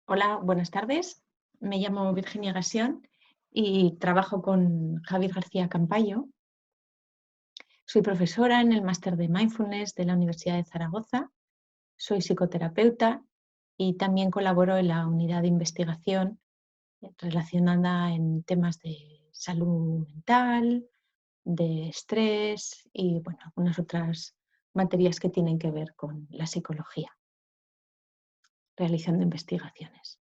Hola, buenas tardes. Me llamo Virginia Gasión y trabajo con Javier García Campayo. Soy profesora en el máster de Mindfulness de la Universidad de Zaragoza. Soy psicoterapeuta y también colaboro en la unidad de investigación relacionada en temas de salud mental, de estrés y bueno, algunas otras materias que tienen que ver con la psicología, realizando investigaciones.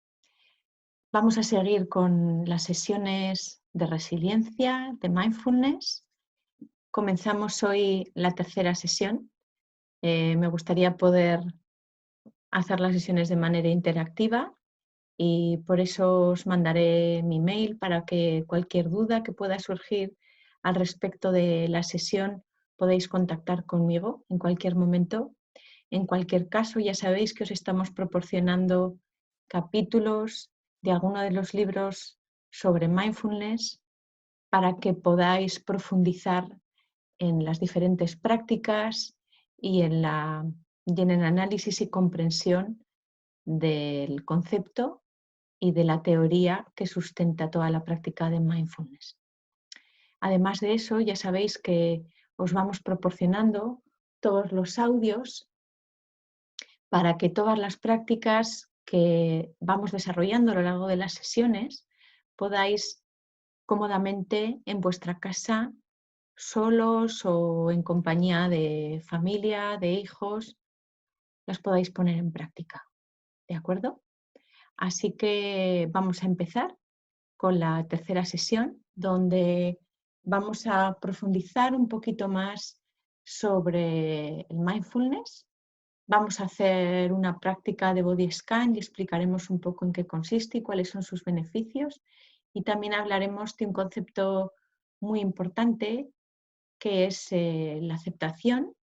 Vamos a seguir con las sesiones de resiliencia, de mindfulness. Comenzamos hoy la tercera sesión. Me gustaría poder hacer las sesiones de manera interactiva y por eso os mandaré mi mail para que cualquier duda que pueda surgir al respecto de la sesión podéis contactar conmigo en cualquier momento. En cualquier caso, ya sabéis que os estamos proporcionando capítulos de alguno de los libros sobre mindfulness para que podáis profundizar en las diferentes prácticas y en el análisis y comprensión del concepto y de la teoría que sustenta toda la práctica de mindfulness. Además de eso, ya sabéis que os vamos proporcionando todos los audios para que todas las prácticas que vamos desarrollando a lo largo de las sesiones podáis cómodamente en vuestra casa, solos o en compañía de familia, de hijos, las podáis poner en práctica. ¿De acuerdo? Así que vamos a empezar con la tercera sesión, donde vamos a profundizar un poquito más sobre el mindfulness. Vamos a hacer una práctica de body scan y explicaremos un poco en qué consiste y cuáles son sus beneficios. Y también hablaremos de un concepto muy importante que es la aceptación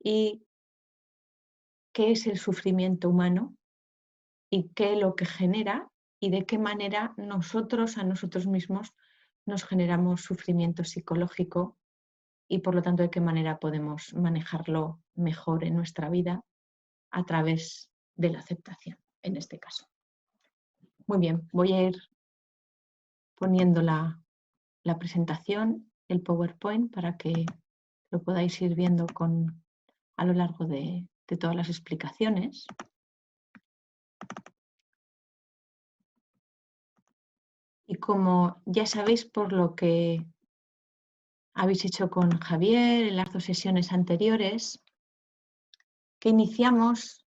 y qué es el sufrimiento humano y qué es lo que genera y de qué manera nosotros a nosotros mismos nos generamos sufrimiento psicológico y por lo tanto de qué manera podemos manejarlo mejor en nuestra vida a través de la aceptación, en este caso. Muy bien, voy a ir poniendo la presentación, el PowerPoint, para que lo podáis ir viendo a lo largo de todas las explicaciones. Y como ya sabéis por lo que habéis hecho con Javier en las dos sesiones anteriores, que iniciamos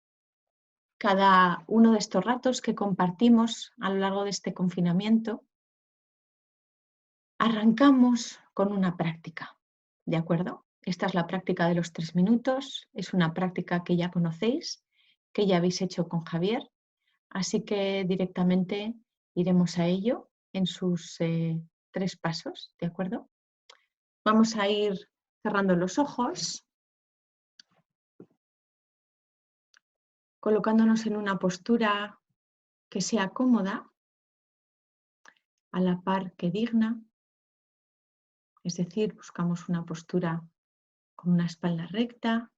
cada uno de estos ratos que compartimos a lo largo de este confinamiento, arrancamos con una práctica, ¿de acuerdo? Esta es la práctica de los 3 minutos, es una práctica que ya conocéis, que ya habéis hecho con Javier, así que directamente iremos a ello en sus 3 pasos, ¿de acuerdo? Vamos a ir cerrando los ojos, colocándonos en una postura que sea cómoda, a la par que digna, es decir, buscamos una postura con una espalda recta,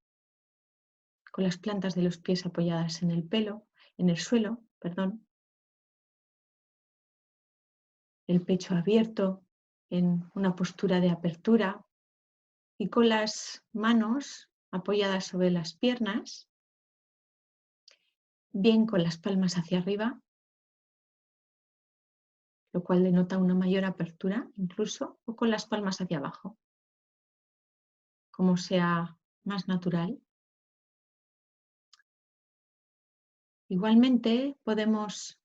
con las plantas de los pies apoyadas en el suelo, perdón, el pecho abierto en una postura de apertura y con las manos apoyadas sobre las piernas, bien con las palmas hacia arriba, lo cual denota una mayor apertura incluso, o con las palmas hacia abajo, como sea más natural. Igualmente podemos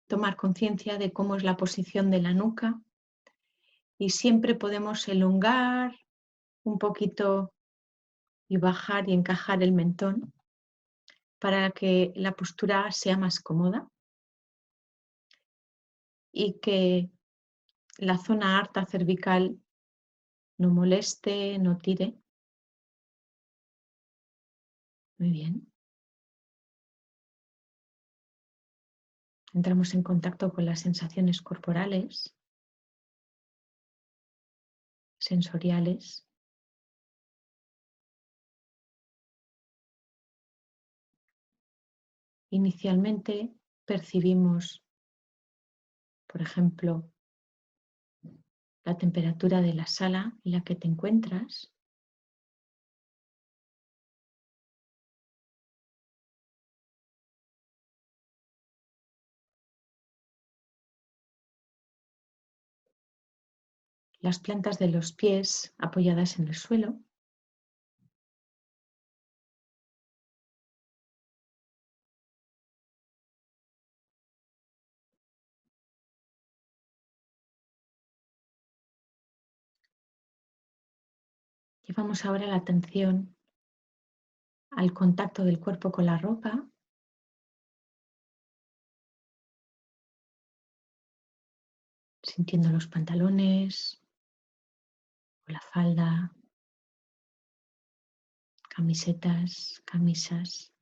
tomar conciencia de cómo es la posición de la nuca y siempre podemos elongar un poquito y bajar y encajar el mentón para que la postura sea más cómoda y que la zona alta cervical no moleste, no tire. Muy bien. Entramos en contacto con las sensaciones corporales, sensoriales. Inicialmente percibimos, por ejemplo, la temperatura de la sala en la que te encuentras. Las plantas de los pies apoyadas en el suelo. Llevamos ahora la atención al contacto del cuerpo con la ropa, sintiendo los pantalones o la falda, camisetas, camisas.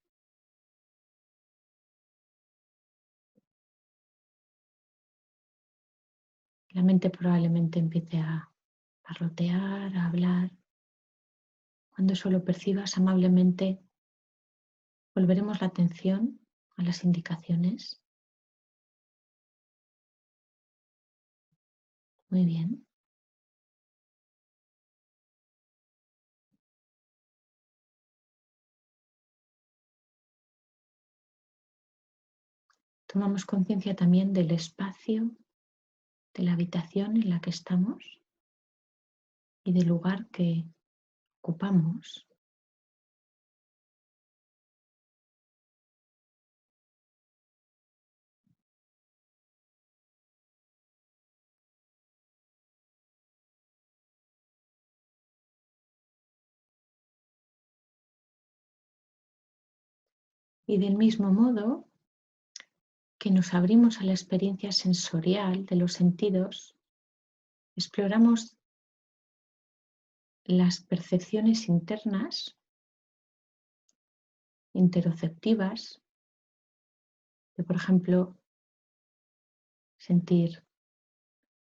La mente probablemente empiece a parlotear, a hablar. Cuando eso lo percibas amablemente, volveremos la atención a las indicaciones. Muy bien. Tomamos conciencia también del espacio de la habitación en la que estamos y del lugar que ocupamos. Y del mismo modo que nos abrimos a la experiencia sensorial de los sentidos, exploramos las percepciones internas, interoceptivas, de, por ejemplo, sentir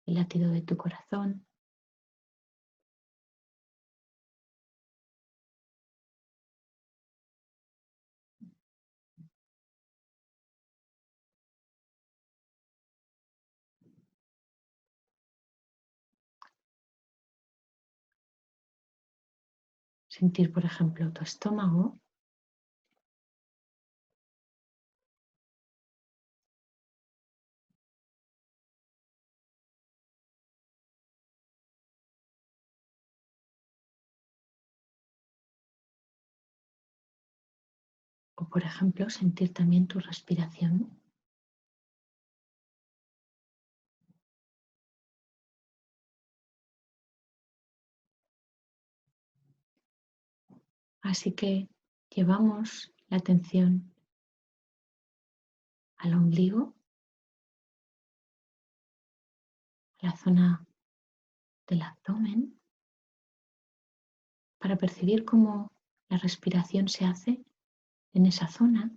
el latido de tu corazón, sentir, por ejemplo, tu estómago, o, por ejemplo, sentir también tu respiración. Así que llevamos la atención al ombligo, a la zona del abdomen, para percibir cómo la respiración se hace en esa zona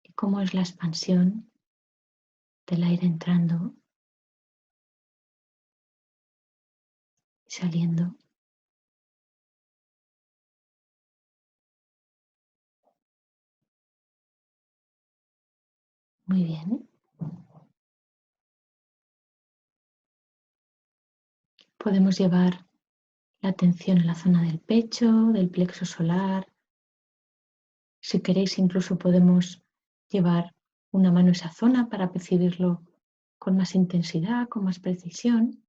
y cómo es la expansión del aire entrando y saliendo. Muy bien. Podemos llevar la atención a la zona del pecho, del plexo solar. Si queréis, incluso podemos llevar una mano a esa zona para percibirlo con más intensidad, con más precisión.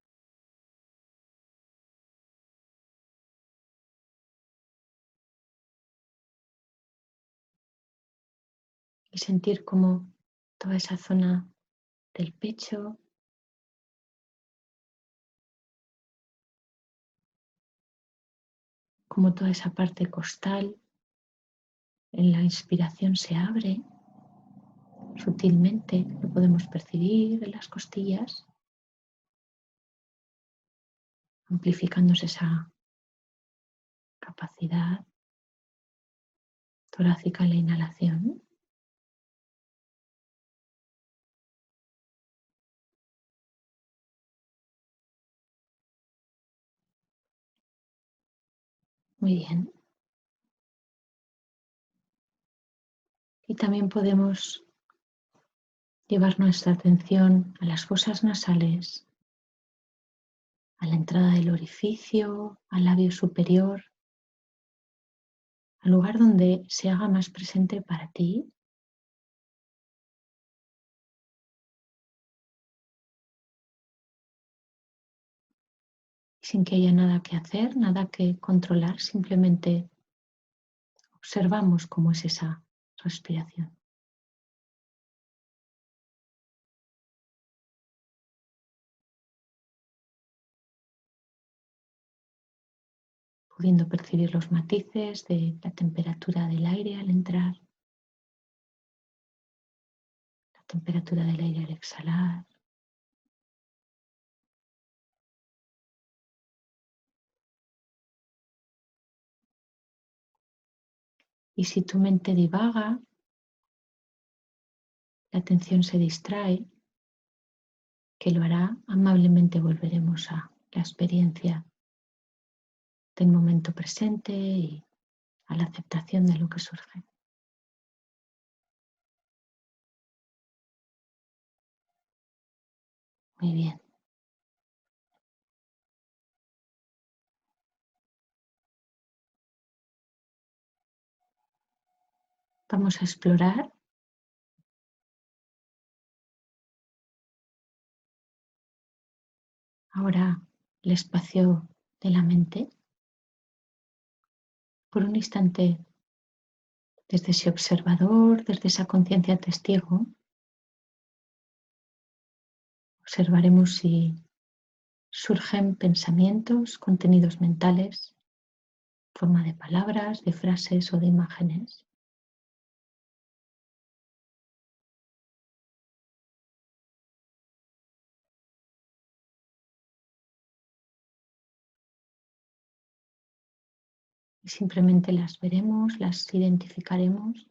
Y sentir cómo toda esa zona del pecho, como toda esa parte costal, en la inspiración se abre sutilmente, lo podemos percibir en las costillas, amplificándose esa capacidad torácica en la inhalación. Muy bien. Y también podemos llevar nuestra atención a las fosas nasales, a la entrada del orificio, al labio superior, al lugar donde se haga más presente para ti. Sin que haya nada que hacer, nada que controlar, simplemente observamos cómo es esa respiración. Pudiendo percibir los matices de la temperatura del aire al entrar, la temperatura del aire al exhalar. Y si tu mente divaga, la atención se distrae, que lo hará, amablemente volveremos a la experiencia del momento presente y a la aceptación de lo que surge. Muy bien. Vamos a explorar ahora el espacio de la mente. Por un instante, desde ese observador, desde esa conciencia testigo, observaremos si surgen pensamientos, contenidos mentales, en forma de palabras, de frases o de imágenes. Y simplemente las veremos, las identificaremos.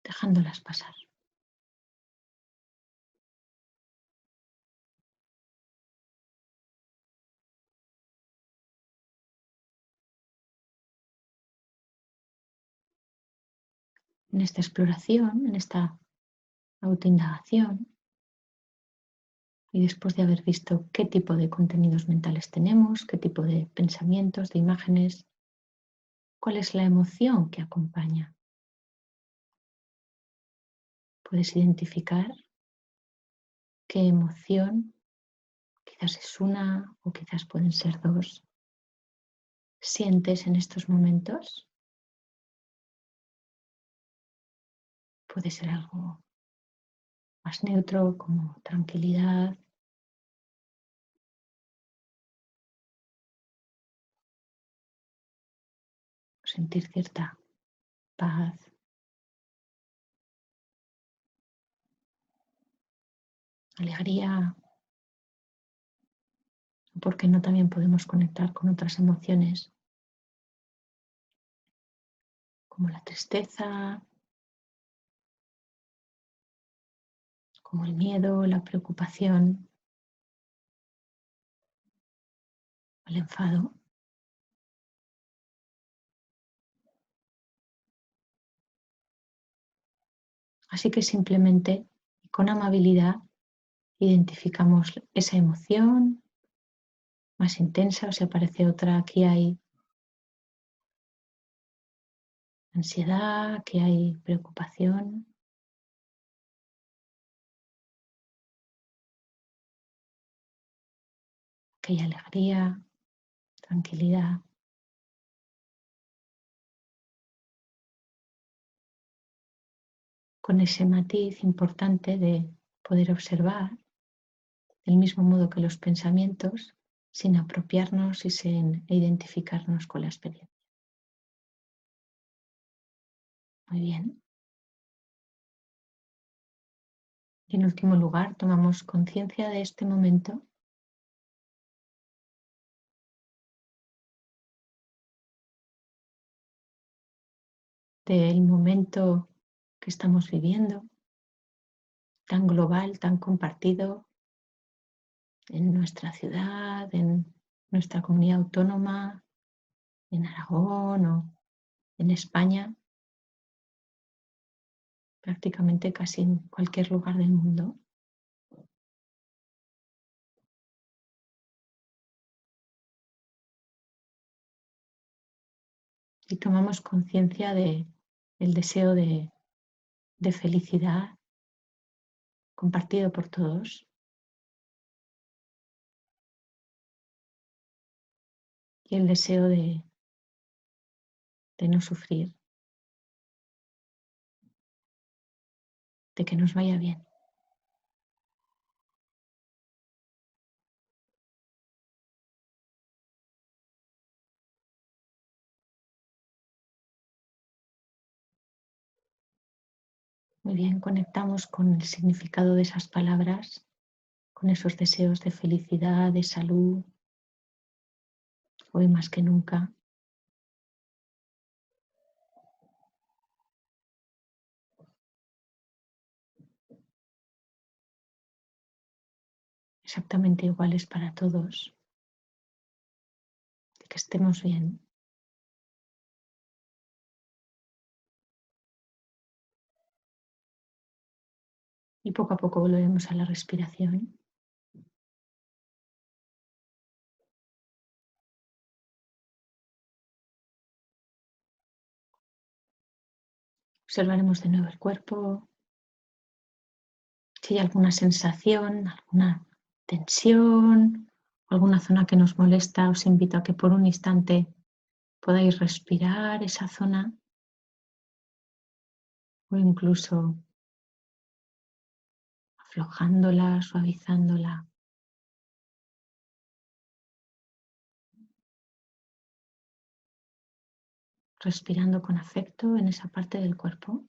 Dejándolas pasar. En esta exploración, en esta autoindagación, y después de haber visto qué tipo de contenidos mentales tenemos, qué tipo de pensamientos, de imágenes, cuál es la emoción que acompaña. Puedes identificar qué emoción, quizás es una o quizás pueden ser dos, sientes en estos momentos. Puede ser algo más neutro como tranquilidad, sentir cierta paz, alegría, porque no también podemos conectar con otras emociones como la tristeza, como el miedo, la preocupación, el enfado. Así que simplemente y con amabilidad identificamos esa emoción más intensa o si aparece otra, aquí hay ansiedad, aquí hay preocupación, aquí hay alegría, tranquilidad. Con ese matiz importante de poder observar del mismo modo que los pensamientos sin apropiarnos y sin identificarnos con la experiencia. Muy bien. Y en último lugar, tomamos conciencia de este momento, del momento que estamos viviendo, tan global, tan compartido, en nuestra ciudad, en nuestra comunidad autónoma, en Aragón o en España, prácticamente casi en cualquier lugar del mundo. Y tomamos conciencia del deseo de felicidad compartido por todos y el deseo de no sufrir, de que nos vaya bien. Muy bien, conectamos con el significado de esas palabras, con esos deseos de felicidad, de salud, hoy más que nunca. Exactamente iguales para todos, de que estemos bien. Y poco a poco volvemos a la respiración. Observaremos de nuevo el cuerpo. Si hay alguna sensación, alguna tensión, alguna zona que nos molesta, os invito a que por un instante podáis respirar esa zona o incluso aflojándola, suavizándola. Respirando con afecto en esa parte del cuerpo.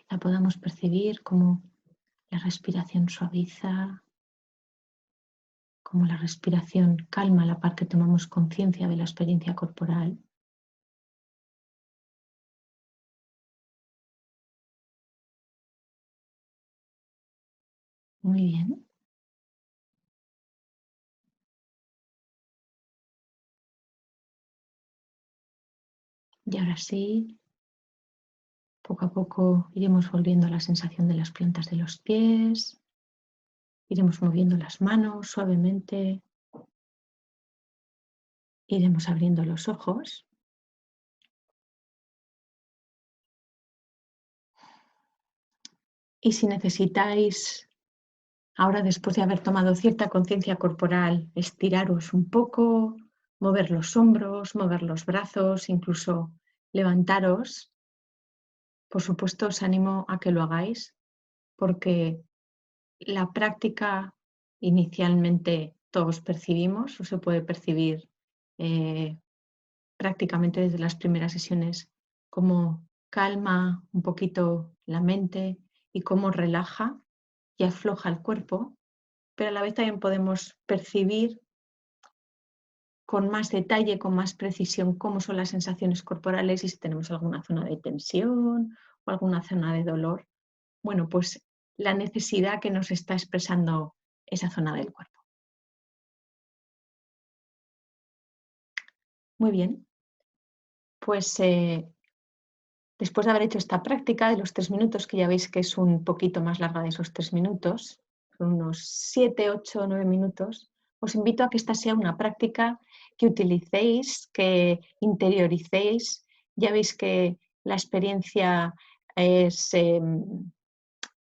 Quizá podamos percibir cómo la respiración suaviza, cómo la respiración calma a la par que tomamos conciencia de la experiencia corporal. Muy bien. Y ahora sí, poco a poco iremos volviendo a la sensación de las plantas de los pies, iremos moviendo las manos suavemente, iremos abriendo los ojos. Y si necesitáis, ahora después de haber tomado cierta conciencia corporal, estiraros un poco, mover los hombros, mover los brazos, incluso levantaros, por supuesto os animo a que lo hagáis porque la práctica inicialmente todos percibimos o se puede percibir prácticamente desde las primeras sesiones cómo calma un poquito la mente y cómo relaja y afloja el cuerpo, pero a la vez también podemos percibir con más detalle, con más precisión cómo son las sensaciones corporales y si tenemos alguna zona de tensión o alguna zona de dolor. Bueno, pues la necesidad que nos está expresando esa zona del cuerpo. Muy bien, pues después de haber hecho esta práctica de los 3 minutos, que ya veis que es un poquito más larga de esos 3 minutos, son unos 7, 8, 9 minutos, os invito a que esta sea una práctica que utilicéis, que interioricéis. Ya veis que la experiencia es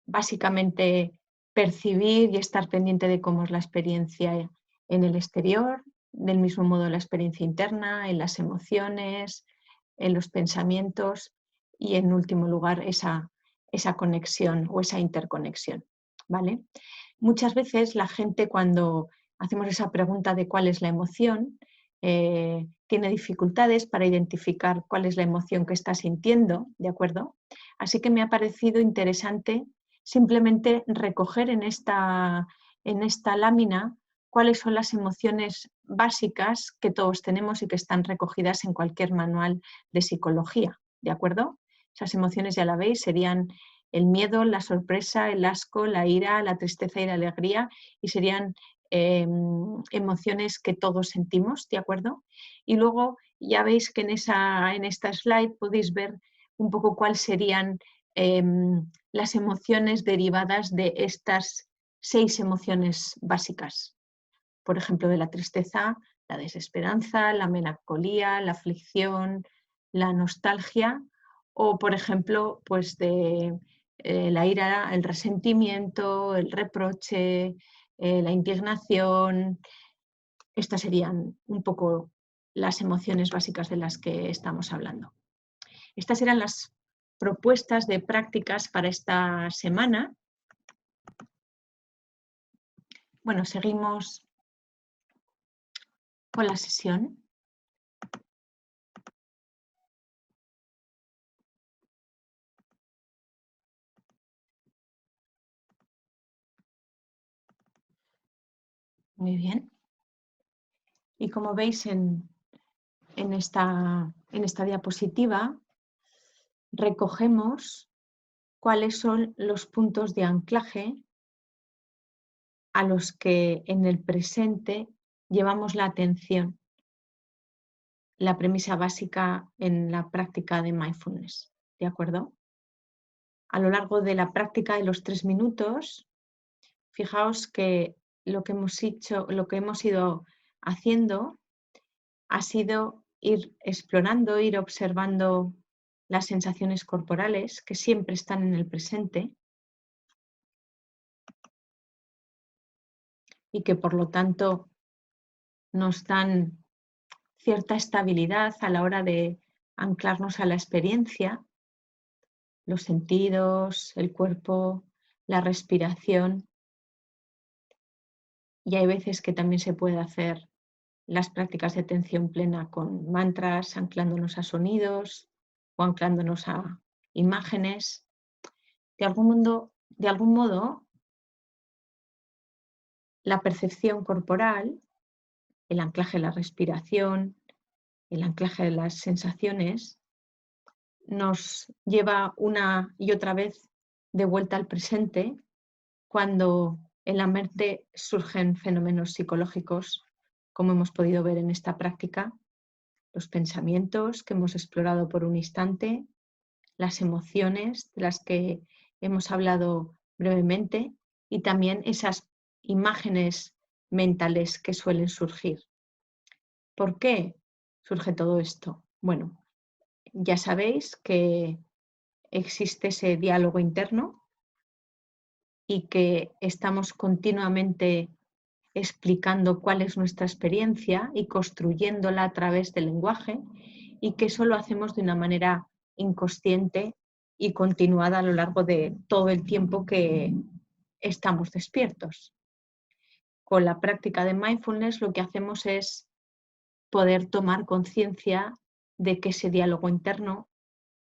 básicamente percibir y estar pendiente de cómo es la experiencia en el exterior, del mismo modo la experiencia interna, en las emociones, en los pensamientos y en último lugar esa conexión o esa interconexión. ¿Vale? Muchas veces la gente cuando hacemos esa pregunta de cuál es la emoción, tiene dificultades para identificar cuál es la emoción que está sintiendo, ¿de acuerdo? Así que me ha parecido interesante simplemente recoger en esta lámina cuáles son las emociones básicas que todos tenemos y que están recogidas en cualquier manual de psicología, ¿de acuerdo? Esas emociones, ya la veis, serían el miedo, la sorpresa, el asco, la ira, la tristeza y la alegría, y serían emociones que todos sentimos, ¿de acuerdo? Y luego ya veis que en esta slide podéis ver un poco cuáles serían las emociones derivadas de estas 6 emociones básicas. Por ejemplo, de la tristeza, la desesperanza, la melancolía, la aflicción, la nostalgia, o por ejemplo, pues de la ira, el resentimiento, el reproche, la indignación. Estas serían un poco las emociones básicas de las que estamos hablando. Estas eran las propuestas de prácticas para esta semana. Bueno, seguimos con la sesión. Muy bien. Y como veis en esta diapositiva, recogemos cuáles son los puntos de anclaje a los que en el presente llevamos la atención, la premisa básica en la práctica de mindfulness, ¿de acuerdo? A lo largo de la práctica de los 3 minutos, fijaos que lo que hemos ido haciendo ha sido ir explorando, ir observando las sensaciones corporales que siempre están en el presente y que por lo tanto nos dan cierta estabilidad a la hora de anclarnos a la experiencia, los sentidos, el cuerpo, la respiración. Y hay veces que también se puede hacer las prácticas de atención plena con mantras, anclándonos a sonidos o anclándonos a imágenes. De algún modo, la percepción corporal, el anclaje de la respiración, el anclaje de las sensaciones, nos lleva una y otra vez de vuelta al presente cuando en la mente surgen fenómenos psicológicos, como hemos podido ver en esta práctica, los pensamientos que hemos explorado por un instante, las emociones de las que hemos hablado brevemente y también esas imágenes mentales que suelen surgir. ¿Por qué surge todo esto? Bueno, ya sabéis que existe ese diálogo interno y que estamos continuamente explicando cuál es nuestra experiencia y construyéndola a través del lenguaje, y que eso lo hacemos de una manera inconsciente y continuada a lo largo de todo el tiempo que estamos despiertos. Con la práctica de mindfulness lo que hacemos es poder tomar conciencia de que ese diálogo interno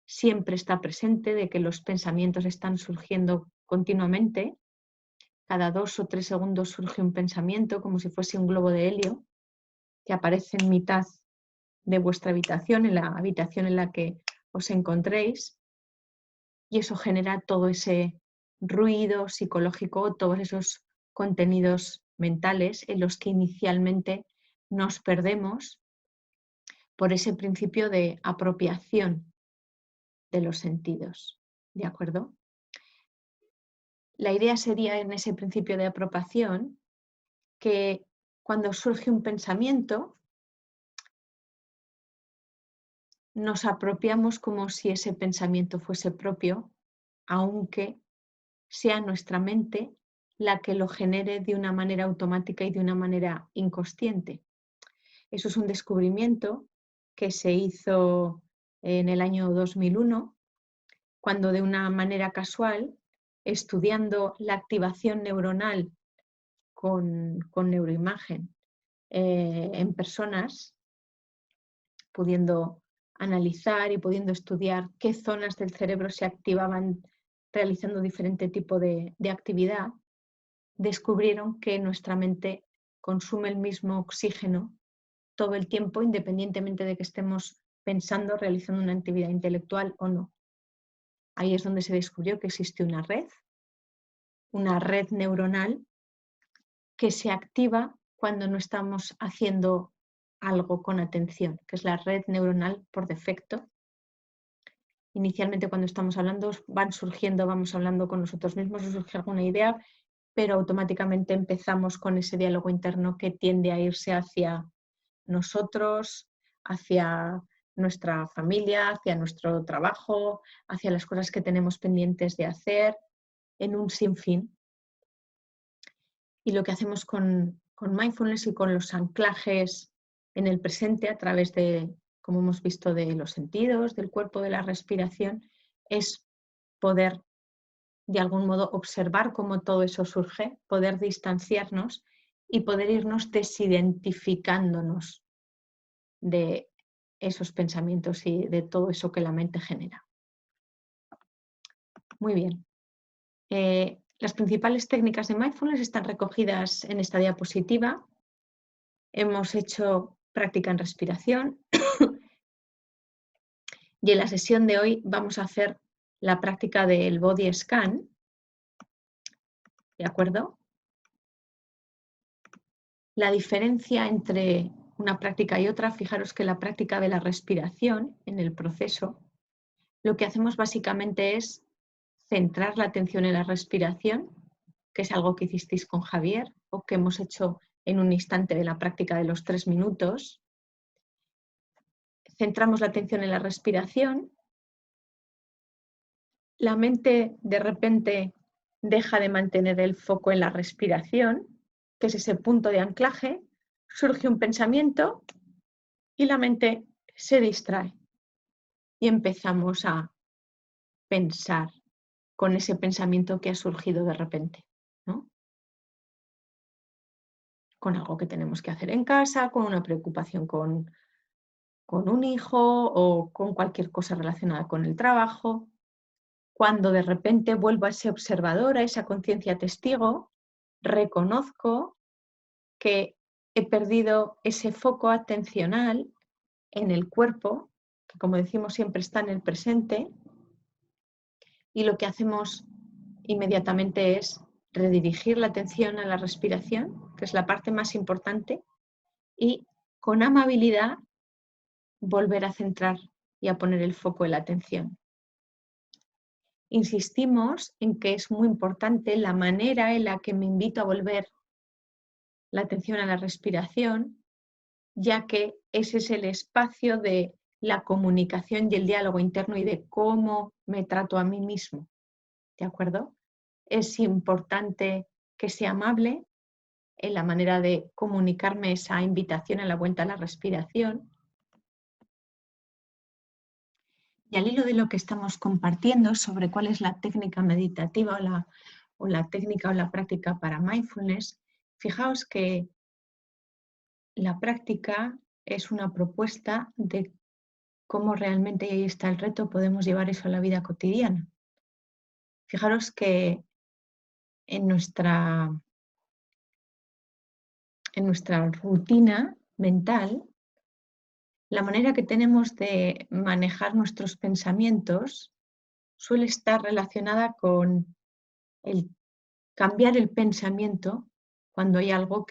siempre está presente, de que los pensamientos están surgiendo continuamente. Cada 2 o 3 segundos surge un pensamiento como si fuese un globo de helio que aparece en mitad de vuestra habitación, en la habitación en la que os encontréis, y eso genera todo ese ruido psicológico, todos esos contenidos mentales en los que inicialmente nos perdemos por ese principio de apropiación de los sentidos, ¿de acuerdo? La idea sería en ese principio de apropiación que cuando surge un pensamiento nos apropiamos como si ese pensamiento fuese propio, aunque sea nuestra mente la que lo genere de una manera automática y de una manera inconsciente. Eso es un descubrimiento que se hizo en el año 2001, cuando de una manera casual, estudiando la activación neuronal con neuroimagen en personas, pudiendo analizar y pudiendo estudiar qué zonas del cerebro se activaban realizando diferente tipo de actividad, descubrieron que nuestra mente consume el mismo oxígeno todo el tiempo, independientemente de que estemos pensando, realizando una actividad intelectual o no. Ahí es donde se descubrió que existe una red neuronal que se activa cuando no estamos haciendo algo con atención, que es la red neuronal por defecto. Inicialmente cuando estamos hablando vamos hablando con nosotros mismos, nos surge alguna idea, pero automáticamente empezamos con ese diálogo interno que tiende a irse hacia nosotros, hacia nuestra familia, hacia nuestro trabajo, hacia las cosas que tenemos pendientes de hacer, en un sinfín. Y lo que hacemos con mindfulness y con los anclajes en el presente a través de, como hemos visto, de los sentidos, del cuerpo, de la respiración, es poder de algún modo observar cómo todo eso surge, poder distanciarnos y poder irnos desidentificándonos de esos pensamientos y de todo eso que la mente genera. Muy bien. Las principales técnicas de mindfulness están recogidas en esta diapositiva. Hemos hecho práctica en respiración y en la sesión de hoy vamos a hacer la práctica del body scan. ¿De acuerdo? La diferencia entre una práctica y otra, fijaros que la práctica de la respiración en el proceso, lo que hacemos básicamente es centrar la atención en la respiración, que es algo que hicisteis con Javier o que hemos hecho en un instante de la práctica de los 3 minutos. Centramos la atención en la respiración, la mente de repente deja de mantener el foco en la respiración, que es ese punto de anclaje, surge un pensamiento y la mente se distrae y empezamos a pensar con ese pensamiento que ha surgido de repente, ¿no? Con algo que tenemos que hacer en casa, con una preocupación con un hijo o con cualquier cosa relacionada con el trabajo. Cuando de repente vuelvo a ese observador, a esa conciencia testigo, reconozco que he perdido ese foco atencional en el cuerpo, que como decimos siempre está en el presente, y lo que hacemos inmediatamente es redirigir la atención a la respiración, que es la parte más importante, y con amabilidad volver a centrar y a poner el foco en la atención. Insistimos en que es muy importante la manera en la que me invito a volver la atención a la respiración, ya que ese es el espacio de la comunicación y el diálogo interno y de cómo me trato a mí mismo. ¿De acuerdo? Es importante que sea amable en la manera de comunicarme esa invitación a la vuelta a la respiración. Y al hilo de lo que estamos compartiendo sobre cuál es la técnica meditativa o la técnica o la práctica para mindfulness, fijaos que la práctica es una propuesta de cómo realmente, y ahí está el reto, podemos llevar eso a la vida cotidiana. Fijaros que en nuestra rutina mental, la manera que tenemos de manejar nuestros pensamientos suele estar relacionada con el cambiar el pensamiento cuando hay algo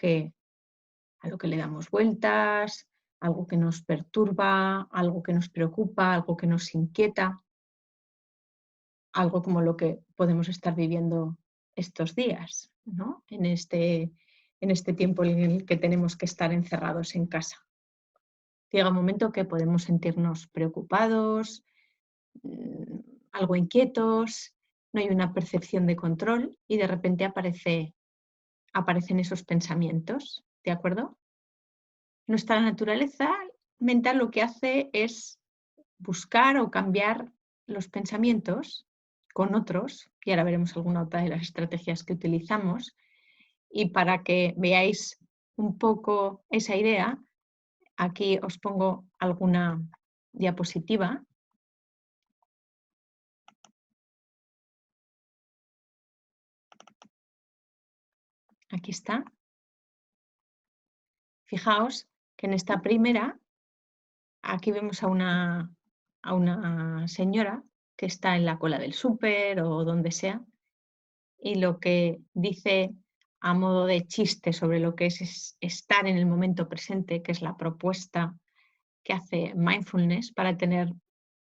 a lo que le damos vueltas, algo que nos perturba, algo que nos preocupa, algo que nos inquieta, algo como lo que podemos estar viviendo estos días, ¿no? En este tiempo en el que tenemos que estar encerrados en casa. Llega un momento que podemos sentirnos preocupados, algo inquietos, no hay una percepción de control y de repente aparecen esos pensamientos, ¿de acuerdo? Nuestra naturaleza mental lo que hace es buscar o cambiar los pensamientos con otros, y ahora veremos alguna otra de las estrategias que utilizamos, y para que veáis un poco esa idea, aquí os pongo alguna diapositiva. Aquí está. Fijaos que en esta primera, aquí vemos a una señora que está en la cola del súper o donde sea, y lo que dice a modo de chiste sobre lo que es estar en el momento presente, que es la propuesta que hace mindfulness para tener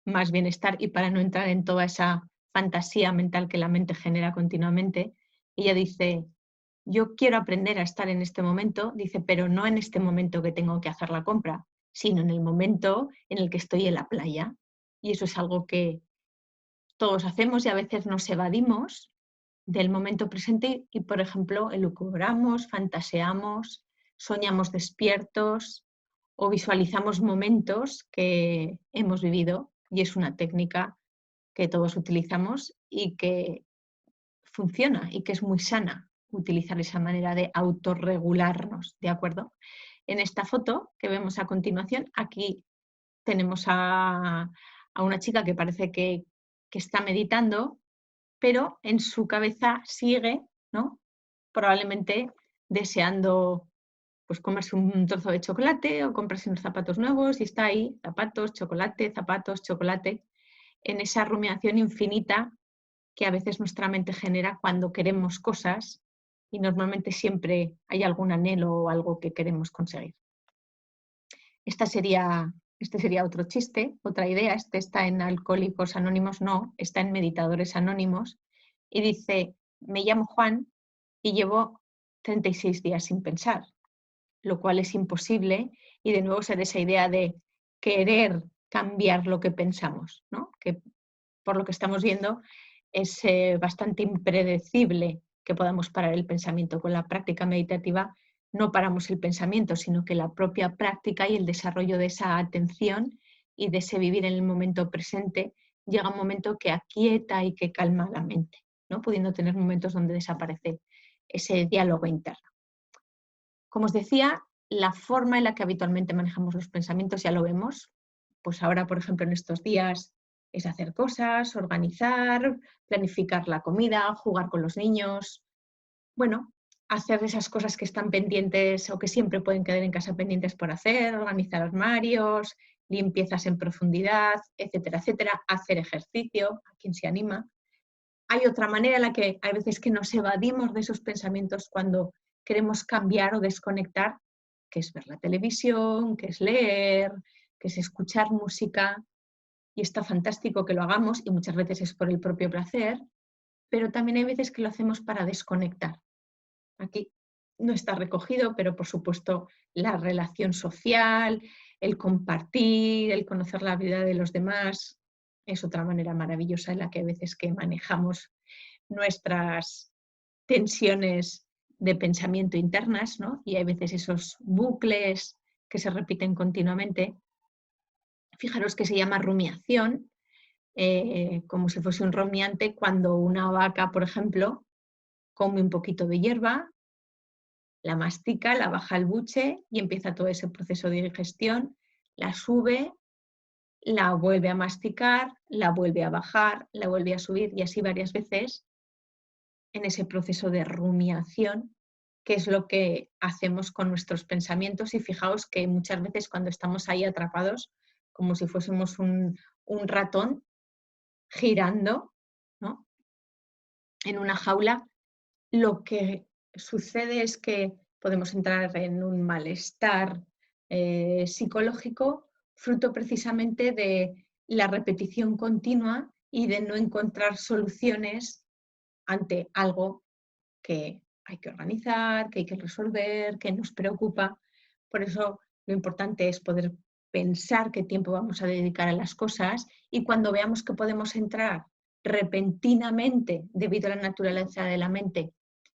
más bienestar y para no entrar en toda esa fantasía mental que la mente genera continuamente. Ella dice, yo quiero aprender a estar en este momento, dice, pero no en este momento que tengo que hacer la compra, sino en el momento en el que estoy en la playa. Y eso es algo que todos hacemos y a veces nos evadimos del momento presente y, por ejemplo, elucubramos, fantaseamos, soñamos despiertos o visualizamos momentos que hemos vivido, y es una técnica que todos utilizamos y que funciona y que es muy sana utilizar esa manera de autorregularnos, ¿de acuerdo? En esta foto que vemos a continuación, aquí tenemos a una chica que parece que está meditando, pero en su cabeza sigue, ¿no? Probablemente deseando pues comerse un trozo de chocolate o comprarse unos zapatos nuevos y está ahí, zapatos, chocolate, en esa rumiación infinita que a veces nuestra mente genera cuando queremos cosas y normalmente siempre hay algún anhelo o algo que queremos conseguir. Este sería otro chiste, otra idea. Este está en Alcohólicos Anónimos, no, está en Meditadores Anónimos. Y dice, me llamo Juan y llevo 36 días sin pensar, lo cual es imposible. Y de nuevo ser esa idea de querer cambiar lo que pensamos, ¿no? Que por lo que estamos viendo es bastante impredecible que podamos parar el pensamiento. Con la práctica meditativa no paramos el pensamiento, sino que la propia práctica y el desarrollo de esa atención y de ese vivir en el momento presente llega un momento que aquieta y que calma la mente, ¿no? Pudiendo tener momentos donde desaparece ese diálogo interno. Como os decía, la forma en la que habitualmente manejamos los pensamientos ya lo vemos. Pues ahora, por ejemplo, en estos días es hacer cosas, organizar, planificar la comida, jugar con los niños. Bueno, hacer esas cosas que están pendientes o que siempre pueden quedar en casa pendientes por hacer, organizar armarios, limpiezas en profundidad, etcétera, etcétera. Hacer ejercicio, a quien se anima. Hay otra manera en la que hay veces que nos evadimos de esos pensamientos cuando queremos cambiar o desconectar, que es ver la televisión, que es leer, que es escuchar música, y está fantástico que lo hagamos y muchas veces es por el propio placer, pero también hay veces que lo hacemos para desconectar. Aquí no está recogido, pero por supuesto la relación social, el compartir, el conocer la vida de los demás, es otra manera maravillosa en la que a veces que manejamos nuestras tensiones de pensamiento internas, ¿no? Y hay veces esos bucles que se repiten continuamente. Fijaros que se llama rumiación, como si fuese un rumiante cuando una vaca, por ejemplo, come un poquito de hierba, la mastica, la baja al buche y empieza todo ese proceso de digestión, la sube, la vuelve a masticar, la vuelve a bajar, la vuelve a subir y así varias veces en ese proceso de rumiación, que es lo que hacemos con nuestros pensamientos. Y fijaos que muchas veces cuando estamos ahí atrapados, como si fuésemos un ratón girando, ¿no?, en una jaula, lo que sucede es que podemos entrar en un malestar psicológico fruto precisamente de la repetición continua y de no encontrar soluciones ante algo que hay que organizar, que hay que resolver, que nos preocupa. Por eso lo importante es poder pensar qué tiempo vamos a dedicar a las cosas y cuando veamos que podemos entrar repentinamente, debido a la naturaleza de la mente,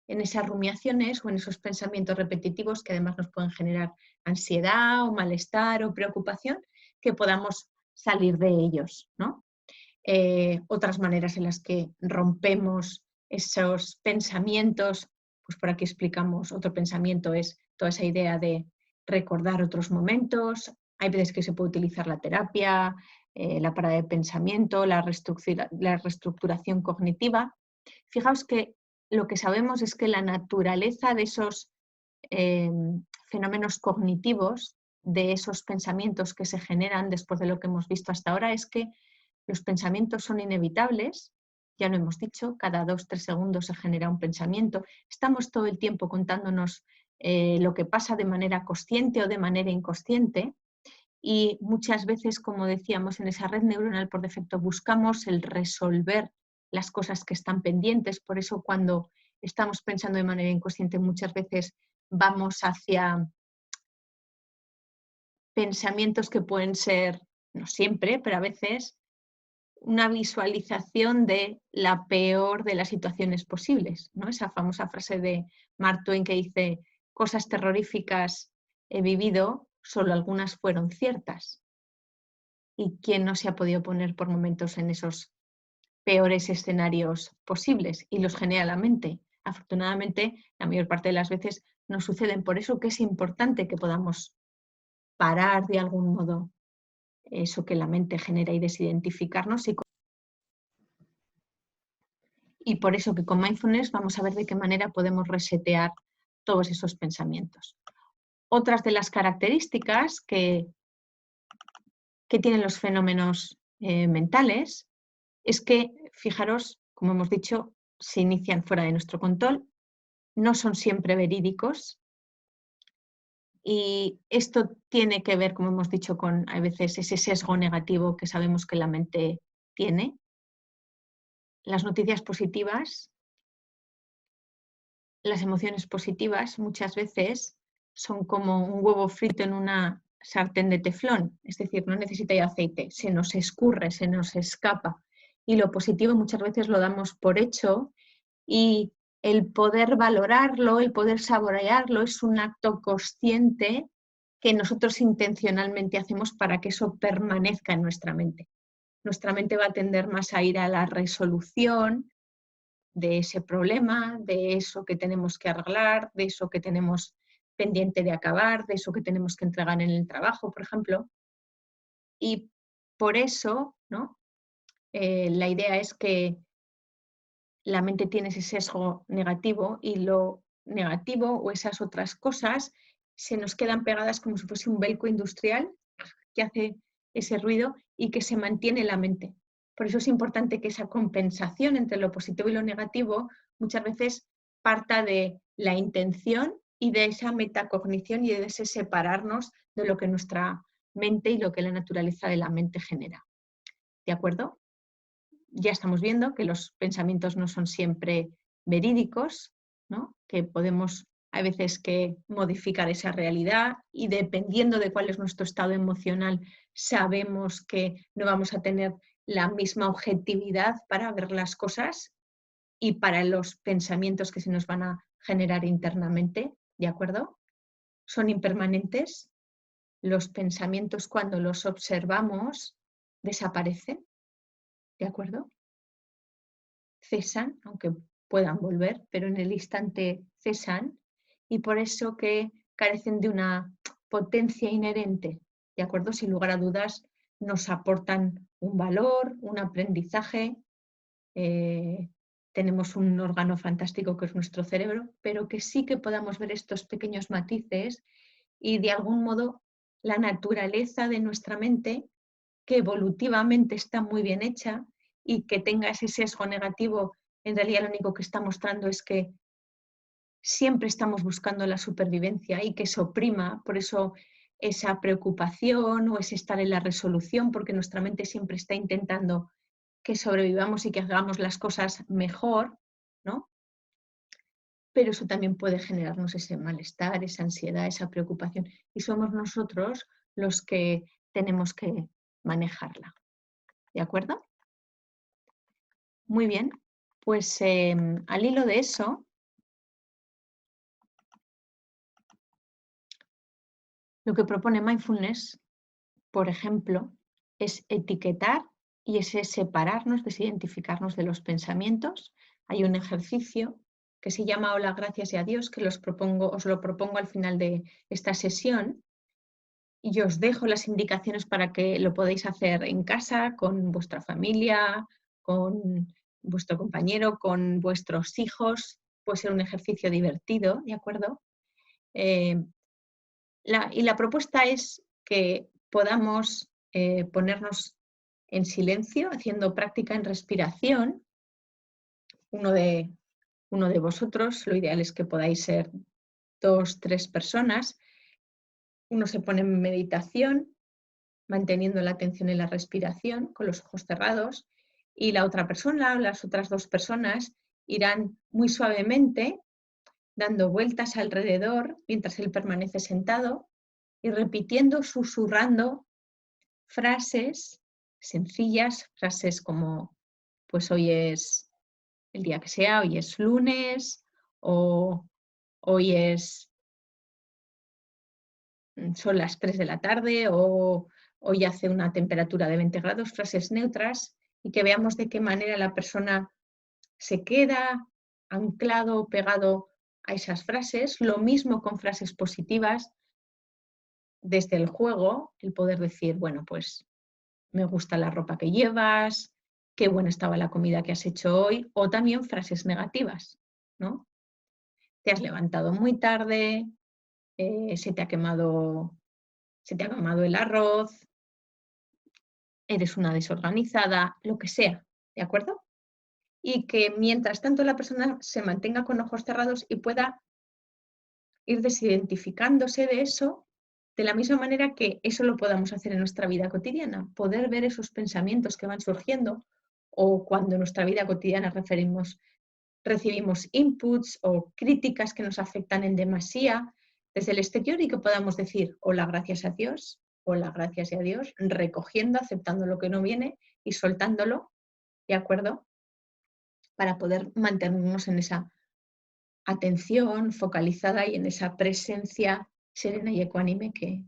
en esas rumiaciones o en esos pensamientos repetitivos que además nos pueden generar ansiedad o malestar o preocupación, que podamos salir de ellos, ¿no? Otras maneras en las que rompemos esos pensamientos, pues por aquí explicamos, otro pensamiento es toda esa idea de recordar otros momentos. Hay veces que se puede utilizar la terapia, la parada de pensamiento, la reestructuración cognitiva. Fijaos que lo que sabemos es que la naturaleza de esos fenómenos cognitivos, de esos pensamientos que se generan después de lo que hemos visto hasta ahora, es que los pensamientos son inevitables, ya lo hemos dicho, cada 2-3 segundos se genera un pensamiento, estamos todo el tiempo contándonos lo que pasa de manera consciente o de manera inconsciente, y muchas veces, como decíamos, en esa red neuronal por defecto buscamos el resolver las cosas que están pendientes, por eso cuando estamos pensando de manera inconsciente muchas veces vamos hacia pensamientos que pueden ser, no siempre, pero a veces, una visualización de la peor de las situaciones posibles, ¿no? Esa famosa frase de Mark Twain que dice, cosas terroríficas he vivido, solo algunas fueron ciertas. ¿Y quién no se ha podido poner por momentos en esos peores escenarios posibles? Y los genera la mente. Afortunadamente, la mayor parte de las veces no suceden. Por eso que es importante que podamos parar de algún modo eso que la mente genera y desidentificarnos. Y por eso que con mindfulness vamos a ver de qué manera podemos resetear todos esos pensamientos. Otras de las características que tienen los fenómenos mentales es que, fijaros, como hemos dicho, se inician fuera de nuestro control, no son siempre verídicos y esto tiene que ver, como hemos dicho, con a veces ese sesgo negativo que sabemos que la mente tiene. Las noticias positivas, las emociones positivas muchas veces son como un huevo frito en una sartén de teflón, es decir, no necesita ya aceite, se nos escurre, se nos escapa. Y lo positivo muchas veces lo damos por hecho y el poder valorarlo, el poder saborearlo es un acto consciente que nosotros intencionalmente hacemos para que eso permanezca en nuestra mente. Nuestra mente va a tender más a ir a la resolución de ese problema, de eso que tenemos que arreglar, de eso que tenemos pendiente de acabar, de eso que tenemos que entregar en el trabajo, por ejemplo. Y por eso, ¿no? La idea es que la mente tiene ese sesgo negativo y lo negativo o esas otras cosas se nos quedan pegadas como si fuese un velcro industrial que hace ese ruido y que se mantiene en la mente. Por eso es importante que esa compensación entre lo positivo y lo negativo muchas veces parta de la intención y de esa metacognición y de ese separarnos de lo que nuestra mente y lo que la naturaleza de la mente genera. ¿De acuerdo? Ya estamos viendo que los pensamientos no son siempre verídicos, ¿no? Que podemos, hay veces que modificar esa realidad y dependiendo de cuál es nuestro estado emocional, sabemos que no vamos a tener la misma objetividad para ver las cosas y para los pensamientos que se nos van a generar internamente, ¿de acuerdo? Son impermanentes. Los pensamientos cuando los observamos desaparecen, ¿de acuerdo? Cesan, aunque puedan volver, pero en el instante cesan y por eso que carecen de una potencia inherente, ¿de acuerdo? Sin lugar a dudas nos aportan un valor, un aprendizaje, tenemos un órgano fantástico que es nuestro cerebro, pero que sí que podamos ver estos pequeños matices y de algún modo la naturaleza de nuestra mente, que evolutivamente está muy bien hecha y que tenga ese sesgo negativo, en realidad lo único que está mostrando es que siempre estamos buscando la supervivencia y que se oprima, por eso esa preocupación o ese estar en la resolución, porque nuestra mente siempre está intentando que sobrevivamos y que hagamos las cosas mejor, ¿no? Pero eso también puede generarnos ese malestar, esa ansiedad, esa preocupación. Y somos nosotros los que tenemos que manejarla. ¿De acuerdo? Muy bien. Pues al hilo de eso, lo que propone Mindfulness, por ejemplo, es etiquetar y ese separarnos, desidentificarnos de los pensamientos. Hay un ejercicio que se llama Hola, gracias y adiós, que os lo propongo al final de esta sesión y os dejo las indicaciones para que lo podáis hacer en casa, con vuestra familia, con vuestro compañero, con vuestros hijos, puede ser un ejercicio divertido, ¿de acuerdo? Y la propuesta es que podamos ponernos en silencio, haciendo práctica en respiración. Uno de vosotros, lo ideal es que podáis ser 2, 3 personas. Uno se pone en meditación, manteniendo la atención en la respiración, con los ojos cerrados, y la otra persona, las otras 2 personas, irán muy suavemente dando vueltas alrededor mientras él permanece sentado y repitiendo, susurrando frases sencillas, frases como, pues hoy es el día que sea, hoy es lunes, o hoy son las 3 de la tarde, o hoy hace una temperatura de 20 grados, frases neutras, y que veamos de qué manera la persona se queda anclado o pegado a esas frases. Lo mismo con frases positivas, desde el juego, el poder decir, bueno, pues me gusta la ropa que llevas, qué buena estaba la comida que has hecho hoy, o también frases negativas, ¿no? Te has levantado muy tarde, se te ha quemado el arroz, eres una desorganizada, lo que sea, ¿de acuerdo? Y que mientras tanto la persona se mantenga con ojos cerrados y pueda ir desidentificándose de eso, de la misma manera que eso lo podamos hacer en nuestra vida cotidiana, poder ver esos pensamientos que van surgiendo, o cuando en nuestra vida cotidiana recibimos inputs o críticas que nos afectan en demasía desde el exterior, y que podamos decir hola, gracias a Dios, hola, gracias a Dios, recogiendo, aceptando lo que no viene y soltándolo, ¿de acuerdo? Para poder mantenernos en esa atención focalizada y en esa presencia serena y ecuánime que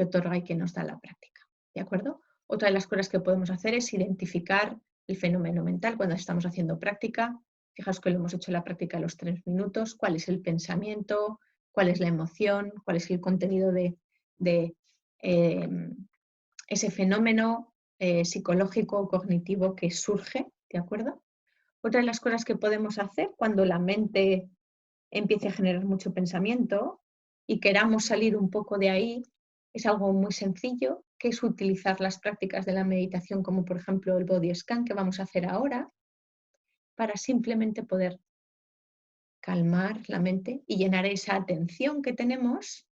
otorga y que nos da la práctica, ¿de acuerdo? Otra de las cosas que podemos hacer es identificar el fenómeno mental cuando estamos haciendo práctica. Fijaos que lo hemos hecho en la práctica a los 3 minutos, cuál es el pensamiento, cuál es la emoción, cuál es el contenido de ese fenómeno psicológico o cognitivo que surge, ¿de acuerdo? Otra de las cosas que podemos hacer cuando la mente empiece a generar mucho pensamiento y queramos salir un poco de ahí, es algo muy sencillo, que es utilizar las prácticas de la meditación, como por ejemplo el body scan que vamos a hacer ahora, para simplemente poder calmar la mente y llenar esa atención que tenemos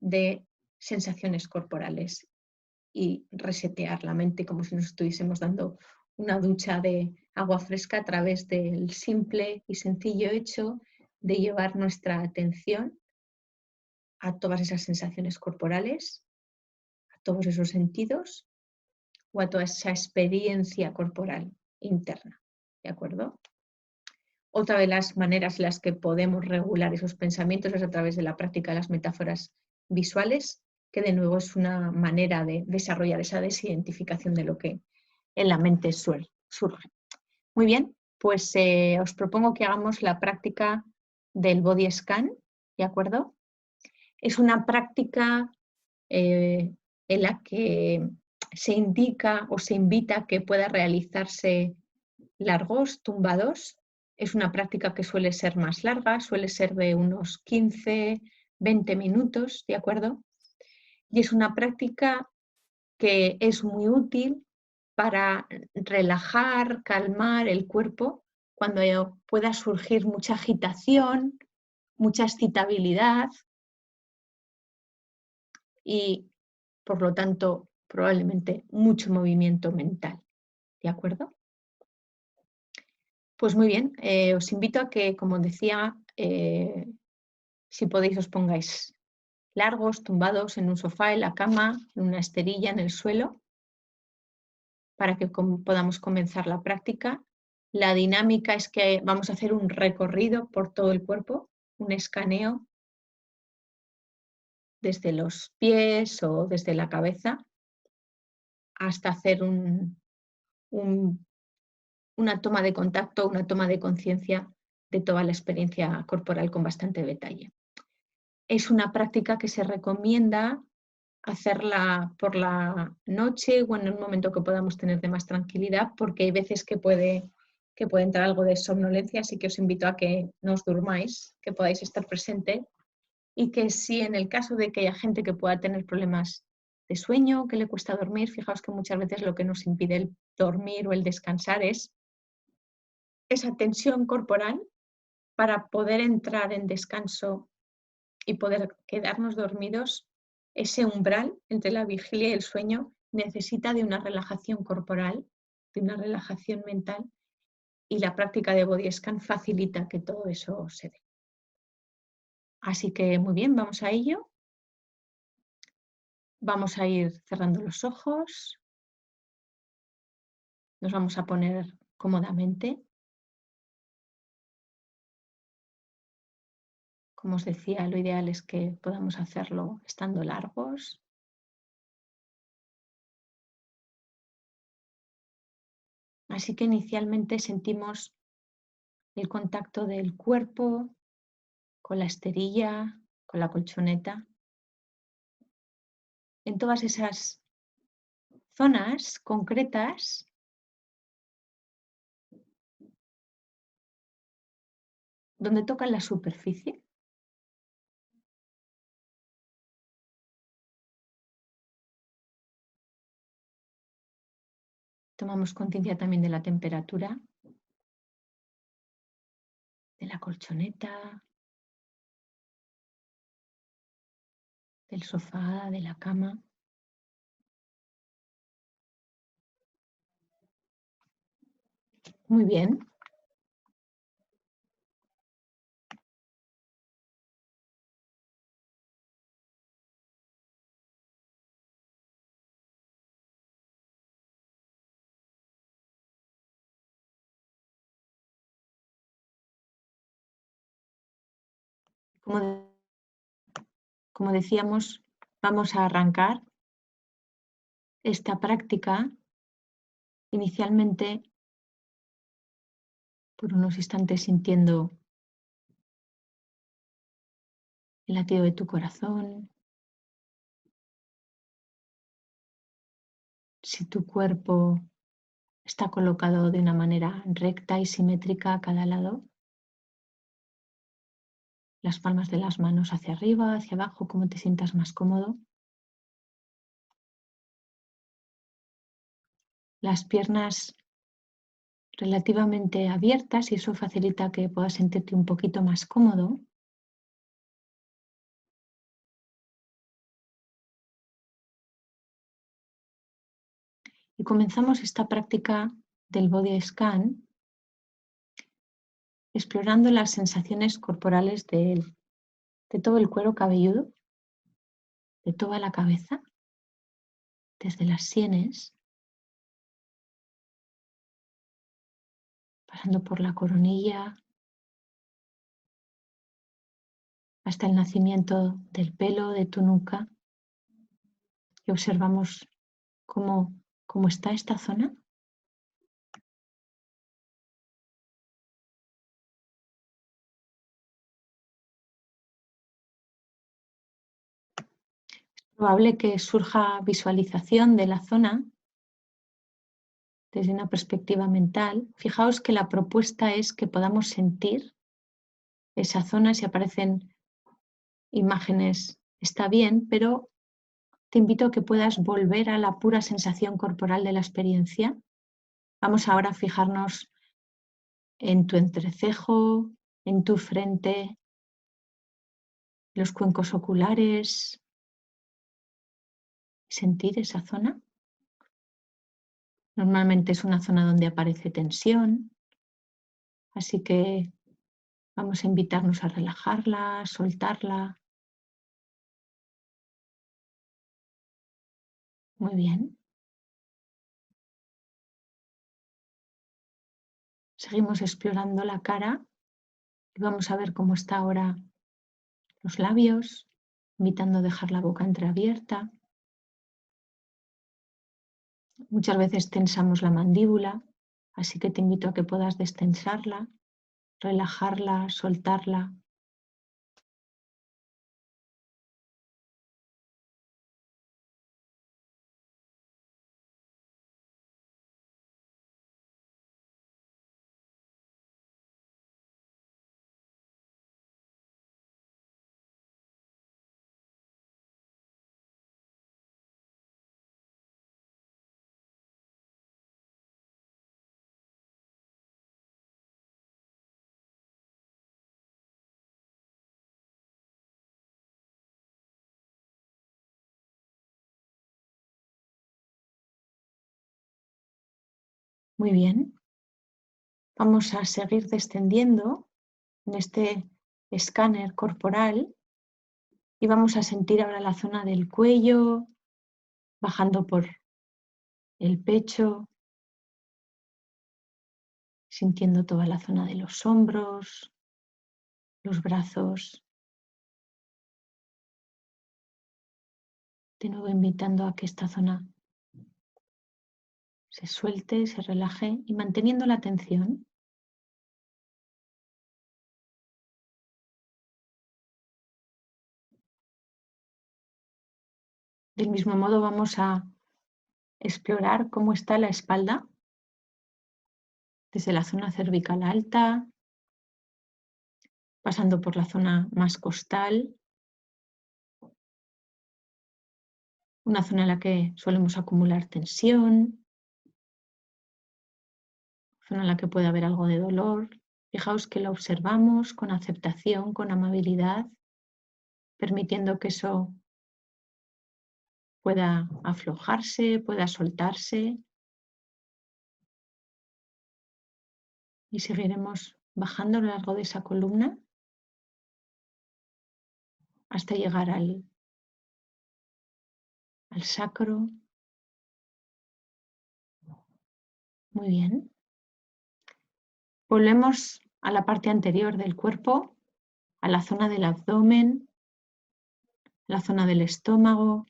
de sensaciones corporales y resetear la mente como si nos estuviésemos dando una ducha de agua fresca a través del simple y sencillo hecho de llevar nuestra atención a todas esas sensaciones corporales, a todos esos sentidos o a toda esa experiencia corporal interna, ¿de acuerdo? Otra de las maneras en las que podemos regular esos pensamientos es a través de la práctica de las metáforas visuales, que de nuevo es una manera de desarrollar esa desidentificación de lo que en la mente surge. Muy bien, pues os propongo que hagamos la práctica del body scan, ¿de acuerdo? Es una práctica en la que se indica o se invita que pueda realizarse largos, tumbados. Es una práctica que suele ser más larga, suele ser de unos 15, 20 minutos, ¿de acuerdo? Y es una práctica que es muy útil para relajar, calmar el cuerpo cuando pueda surgir mucha agitación, mucha excitabilidad y, por lo tanto, probablemente mucho movimiento mental. ¿De acuerdo? Pues muy bien, os invito a que, como decía, si podéis os pongáis largos, tumbados en un sofá, en la cama, en una esterilla, en el suelo, para que podamos comenzar la práctica. La dinámica es que vamos a hacer un recorrido por todo el cuerpo, un escaneo desde los pies o desde la cabeza hasta hacer una toma de contacto, una toma de conciencia de toda la experiencia corporal con bastante detalle. Es una práctica que se recomienda hacerla por la noche o en un momento que podamos tener de más tranquilidad, porque hay veces que puede que puede entrar algo de somnolencia, así que os invito a que no os durmáis, que podáis estar presente y que si en el caso de que haya gente que pueda tener problemas de sueño, que le cuesta dormir, fijaos que muchas veces lo que nos impide el dormir o el descansar es esa tensión corporal para poder entrar en descanso y poder quedarnos dormidos. Ese umbral entre la vigilia y el sueño necesita de una relajación corporal, de una relajación mental, y la práctica de body scan facilita que todo eso se dé. Así que muy bien, vamos a ello. Vamos a ir cerrando los ojos. Nos vamos a poner cómodamente. Como os decía, lo ideal es que podamos hacerlo estando largos. Así que inicialmente sentimos el contacto del cuerpo con la esterilla, con la colchoneta, en todas esas zonas concretas donde tocan la superficie. Tomamos conciencia también de la temperatura, de la colchoneta, del sofá, de la cama. Muy bien. Como decíamos, vamos a arrancar esta práctica inicialmente por unos instantes sintiendo el latido de tu corazón, si tu cuerpo está colocado de una manera recta y simétrica a cada lado, las palmas de las manos hacia arriba, hacia abajo, como te sientas más cómodo. Las piernas relativamente abiertas y eso facilita que puedas sentirte un poquito más cómodo. Y comenzamos esta práctica del body scan explorando las sensaciones corporales de todo el cuero cabelludo, de toda la cabeza, desde las sienes, pasando por la coronilla, hasta el nacimiento del pelo de tu nuca. Y observamos cómo está esta zona. Probable que surja visualización de la zona desde una perspectiva mental. Fijaos que la propuesta es que podamos sentir esa zona. Si aparecen imágenes está bien, pero te invito a que puedas volver a la pura sensación corporal de la experiencia. Vamos ahora a fijarnos en tu entrecejo, en tu frente, los cuencos oculares, sentir esa zona. Normalmente es una zona donde aparece tensión, así que vamos a invitarnos a relajarla, a soltarla. Muy bien. Seguimos explorando la cara y vamos a ver cómo está ahora los labios, invitando a dejar la boca entreabierta. Muchas veces tensamos la mandíbula, así que te invito a que puedas destensarla, relajarla, soltarla. Muy bien. Vamos a seguir descendiendo en este escáner corporal y vamos a sentir ahora la zona del cuello, bajando por el pecho, sintiendo toda la zona de los hombros, los brazos. De nuevo invitando a que esta zona se suelte, se relaje y manteniendo la atención. Del mismo modo vamos a explorar cómo está la espalda, desde la zona cervical alta, pasando por la zona más costal, una zona en la que solemos acumular tensión, zona en la que puede haber algo de dolor. Fijaos que lo observamos con aceptación, con amabilidad, permitiendo que eso pueda aflojarse, pueda soltarse. Y seguiremos bajando a lo largo de esa columna hasta llegar al sacro. Muy bien. Volvemos a la parte anterior del cuerpo, a la zona del abdomen, la zona del estómago,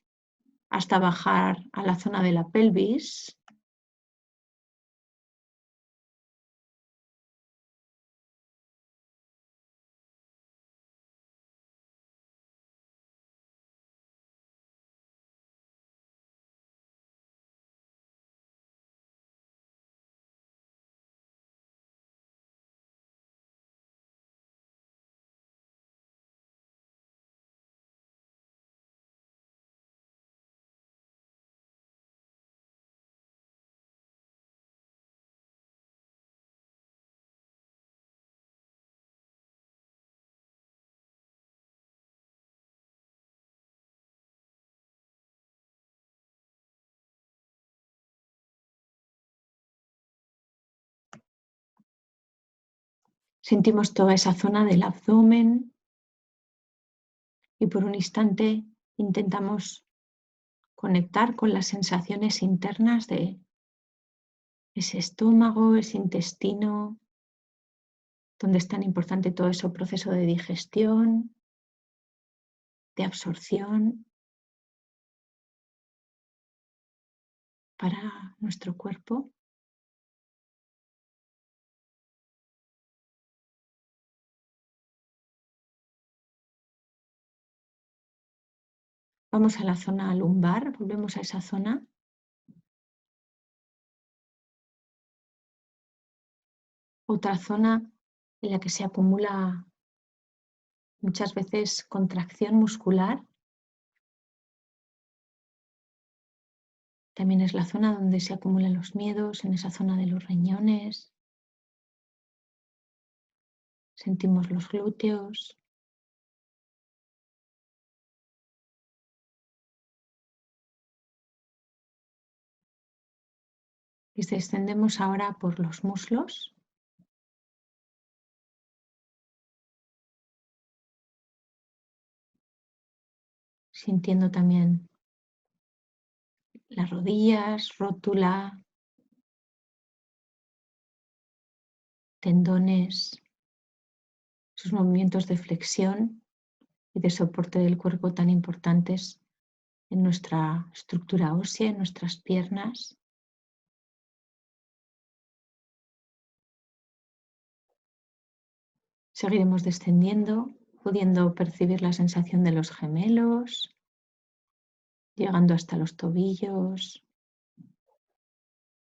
hasta bajar a la zona de la pelvis. Sentimos toda esa zona del abdomen y por un instante intentamos conectar con las sensaciones internas de ese estómago, ese intestino, donde es tan importante todo ese proceso de digestión, de absorción para nuestro cuerpo. Vamos a la zona lumbar, volvemos a esa zona. Otra zona en la que se acumula muchas veces contracción muscular. También es la zona donde se acumulan los miedos, en esa zona de los riñones. Sentimos los glúteos. Y descendemos ahora por los muslos. Sintiendo también las rodillas, rótula, tendones, sus movimientos de flexión y de soporte del cuerpo tan importantes en nuestra estructura ósea, en nuestras piernas. Seguiremos descendiendo, pudiendo percibir la sensación de los gemelos, llegando hasta los tobillos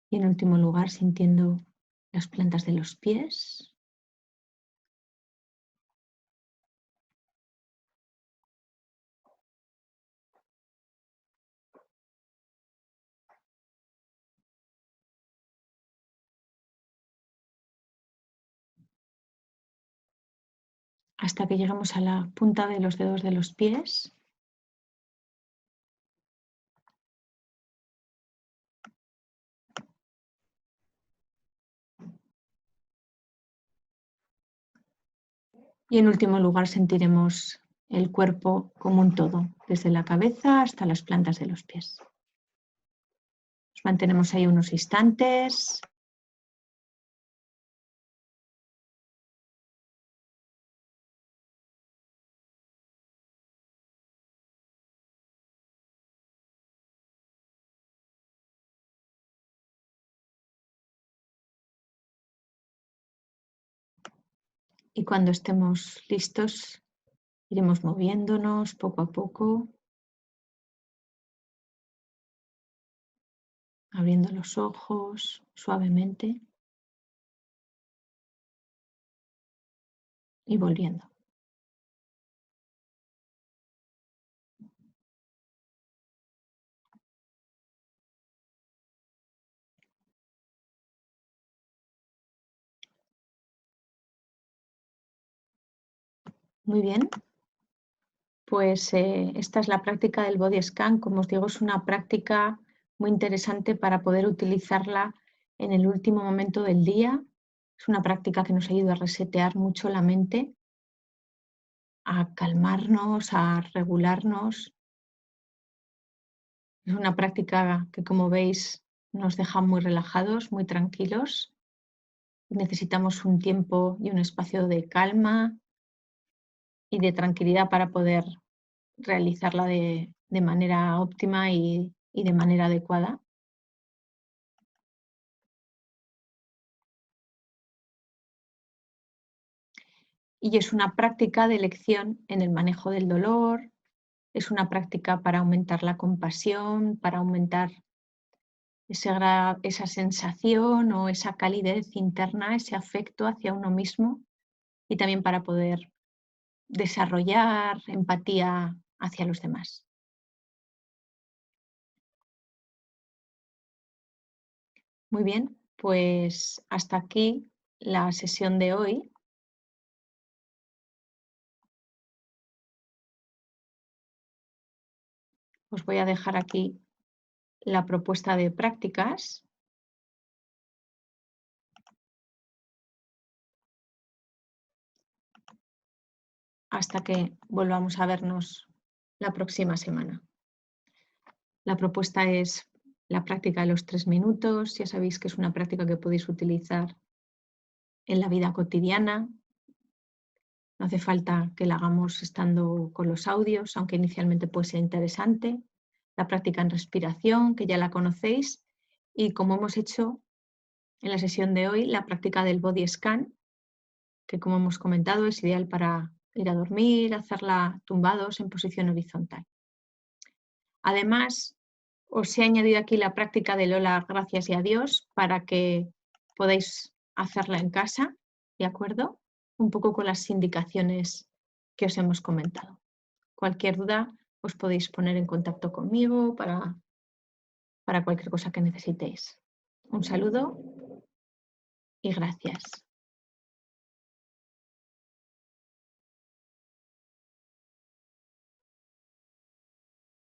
y en último lugar sintiendo las plantas de los pies. Hasta que llegamos a la punta de los dedos de los pies. Y en último lugar sentiremos el cuerpo como un todo, desde la cabeza hasta las plantas de los pies. Nos mantenemos ahí unos instantes. Y cuando estemos listos, iremos moviéndonos poco a poco, abriendo los ojos suavemente y volviendo. Muy bien, pues esta es la práctica del body scan. Como os digo, es una práctica muy interesante para poder utilizarla en el último momento del día. Es una práctica que nos ayuda a resetear mucho la mente, a calmarnos, a regularnos. Es una práctica que, como veis, nos deja muy relajados, muy tranquilos. Necesitamos un tiempo y un espacio de calma y de tranquilidad para poder realizarla de manera óptima y de manera adecuada. Y es una práctica de elección en el manejo del dolor, es una práctica para aumentar la compasión, para aumentar esa sensación o esa calidez interna, ese afecto hacia uno mismo y también para poder desarrollar empatía hacia los demás. Muy bien, pues hasta aquí la sesión de hoy. Os voy a dejar aquí la propuesta de prácticas. Hasta que volvamos a vernos la próxima semana. La propuesta es la práctica de los 3 minutos. Ya sabéis que es una práctica que podéis utilizar en la vida cotidiana. No hace falta que la hagamos estando con los audios, aunque inicialmente puede ser interesante. La práctica en respiración, que ya la conocéis. Y como hemos hecho en la sesión de hoy, la práctica del body scan, que como hemos comentado es ideal para ir a dormir, hacerla tumbados en posición horizontal. Además, os he añadido aquí la práctica del hola, gracias y adiós para que podáis hacerla en casa, ¿de acuerdo? Un poco con las indicaciones que os hemos comentado. Cualquier duda os podéis poner en contacto conmigo para cualquier cosa que necesitéis. Un saludo y gracias.